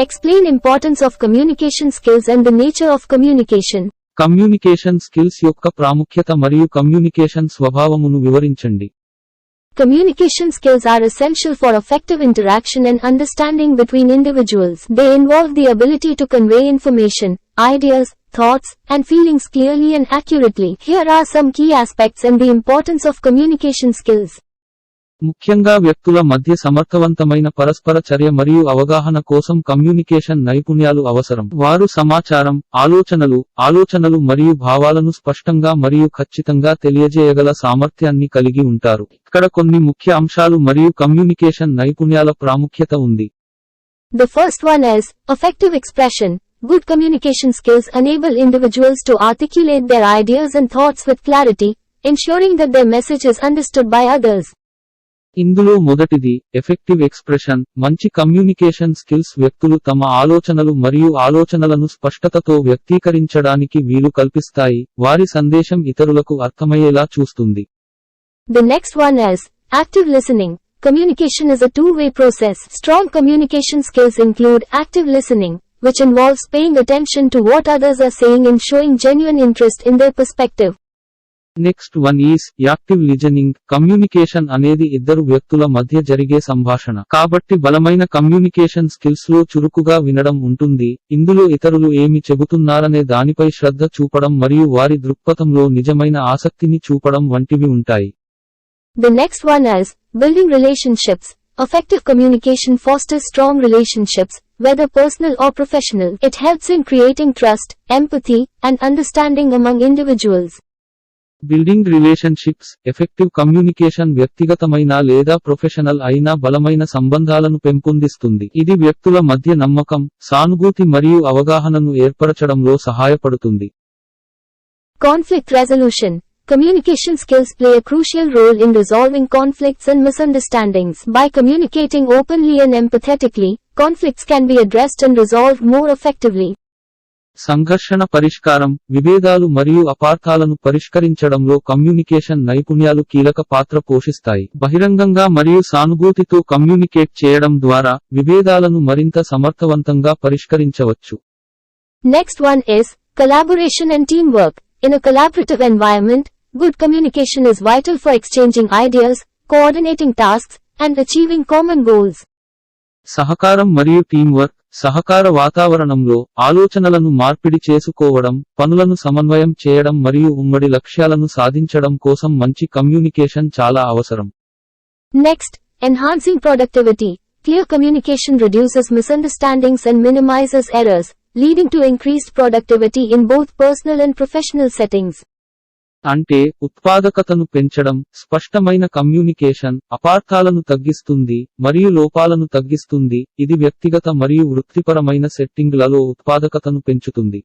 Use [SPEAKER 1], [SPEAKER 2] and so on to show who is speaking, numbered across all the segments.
[SPEAKER 1] Explain importance of communication skills and the nature of communication.
[SPEAKER 2] Communication skills యొక్క ప్రాముఖ్యత మరియు communication స్వభావమును వివరించండి.
[SPEAKER 1] Communication skills are essential for effective interaction and understanding between individuals. They involve the ability to convey information, ideas, thoughts, and feelings clearly and accurately. Here are some key aspects and the importance of communication skills.
[SPEAKER 2] ముఖ్యంగా వ్యక్తుల మధ్య సమర్థవంతమైన పరస్పర చర్య మరియు అవగాహన కోసం communication నైపుణ్యాలు అవసరం. వారు సమాచారం, ఆలోచనలు మరియు భావాలను స్పష్టంగా మరియు ఖచ్చితంగా తెలియజేయగల సామర్థ్యాన్ని కలిగి ఉంటారు. ఇక్కడ కొన్ని ముఖ్య అంశాలు మరియు కమ్యూనికేషన్ నైపుణ్యాల ప్రాముఖ్యత ఉంది.
[SPEAKER 1] The first one is effective expression. Good communication skills enable individuals to articulate their ideas and thoughts with clarity, ensuring that their message is understood by others.
[SPEAKER 2] ఇందులో మొదటిది ఎఫెక్టివ్ ఎక్స్ప్రెషన్. మంచి కమ్యూనికేషన్ స్కిల్స్ వ్యక్తులు తమ ఆలోచనలు మరియు ఆలోచనలను స్పష్టతతో వ్యక్తీకరించడానికి వీలు కల్పిస్తాయి. వారి సందేశం ఇతరులకు అర్థమయ్యేలా చూస్తుంది.
[SPEAKER 1] The next one is active listening. Communication is a two-way process. Strong communication skills include active listening, which involves paying attention to what others are saying and showing genuine interest in their perspective.
[SPEAKER 2] Next one is active listening. Communication అనేది ఇద్దరు వ్యక్తుల మధ్య జరిగే సంభాషణ. కాబట్టి బలమైన communication skills లో చురుకుగా వినడం ఉంటుంది. ఇందులో ఇతరులు ఏమి చెబుతున్నారనే దానిపై శ్రద్ధ చూపడం మరియు వారి దృక్పథంలో నిజమైన ఆసక్తిని చూపడం వంటివి ఉంటాయి.
[SPEAKER 1] The next one is building relationships. Effective communication fosters strong relationships, whether personal or professional. It helps in creating trust, empathy, and understanding among individuals.
[SPEAKER 2] Building relationships. Effective communication వ్యక్తిగతమైన లేదా ప్రొఫెషనల్ అయిన బలమైన సంబంధాలను పెంపొందిస్తుంది. ఇది వ్యక్తుల మధ్య నమ్మకం, సానుభూతి మరియు అవగాహనను ఏర్పరచడంలో సహాయపడుతుంది.
[SPEAKER 1] Conflict resolution. Communication skills play a crucial role in resolving conflicts and misunderstandings. By communicating openly and empathetically, conflicts can be addressed and resolved more effectively.
[SPEAKER 2] సంఘర్షణ పరిష్కారం. విభేదాలు మరియు అపార్థాలను పరిష్కరించడంలో కమ్యూనికేషన్ నైపుణ్యాలు కీలక పాత్ర పోషిస్తాయి. బహిరంగంగా మరియు సానుభూతితో కమ్యూనికేట్ చేయడం ద్వారా విభేదాలను మరింత సమర్థవంతంగా పరిష్కరించవచ్చు.
[SPEAKER 1] Next one is collaboration and teamwork. In a collaborative environment, good communication is vital for exchanging ideas, coordinating tasks, and achieving common goals.
[SPEAKER 2] సహకారం మరియు టీంవర్క్. సహకార వాతావరణంలో ఆలోచనలను మార్పిడి చేసుకోవడం, పనులను సమన్వయం చేయడం మరియు ఉమ్మడి లక్ష్యాలను సాధించడం కోసం మంచి కమ్యూనికేషన్ చాలా అవసరం.
[SPEAKER 1] Next, enhancing productivity. Clear communication reduces misunderstandings and minimizes errors, leading to increased productivity in both personal and professional settings.
[SPEAKER 2] అంటే ఉత్పాదకతను పెంచడం. స్పష్టమైన కమ్యూనికేషన్ అపార్థాలను తగ్గిస్తుంది మరియు లోపాలను తగ్గిస్తుంది. ఇది వ్యక్తిగత మరియు వృత్తిపరమైన సెట్టింగ్లలో ఉత్పాదకతను పెంచుతుంది.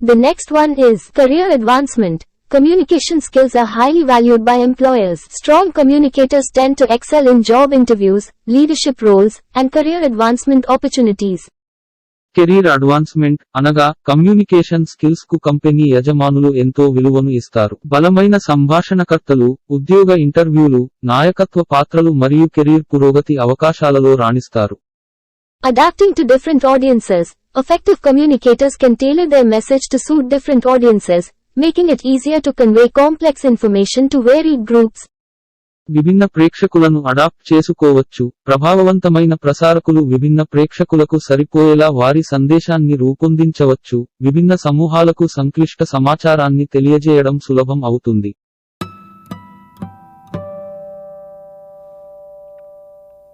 [SPEAKER 1] The next one is career advancement. Communication skills are highly valued by employers. Strong communicators tend to excel in job interviews, leadership roles, and career advancement opportunities.
[SPEAKER 2] Career advancement అనగా కమ్యూనికేషన్ స్కిల్స్ కు company యజమానులు ఎంతో విలువను ఇస్తారు. బలమైన సంభాషణకర్తలు ఉద్యోగ ఇంటర్వ్యూలు, నాయకత్వ పాత్రలు మరియు కెరీర్ పురోగతి అవకాశాలలో రాణిస్తారు.
[SPEAKER 1] Adapting to different audiences. Effective communicators can tailor their message to suit different audiences, making it easier to convey complex information to varied groups.
[SPEAKER 2] విభిన్న ప్రేక్షకులను అడాప్ట్ చేసుకోవచ్చు. ప్రభావవంతమైన ప్రసారకులు విభిన్న ప్రేక్షకులకు సరిపోయేలా వారి సందేశాన్ని రూపొందించవచ్చు. విభిన్న సమూహాలకు సంక్లిష్ట సమాచారాన్ని తెలియజేయడం సులభం అవుతుంది.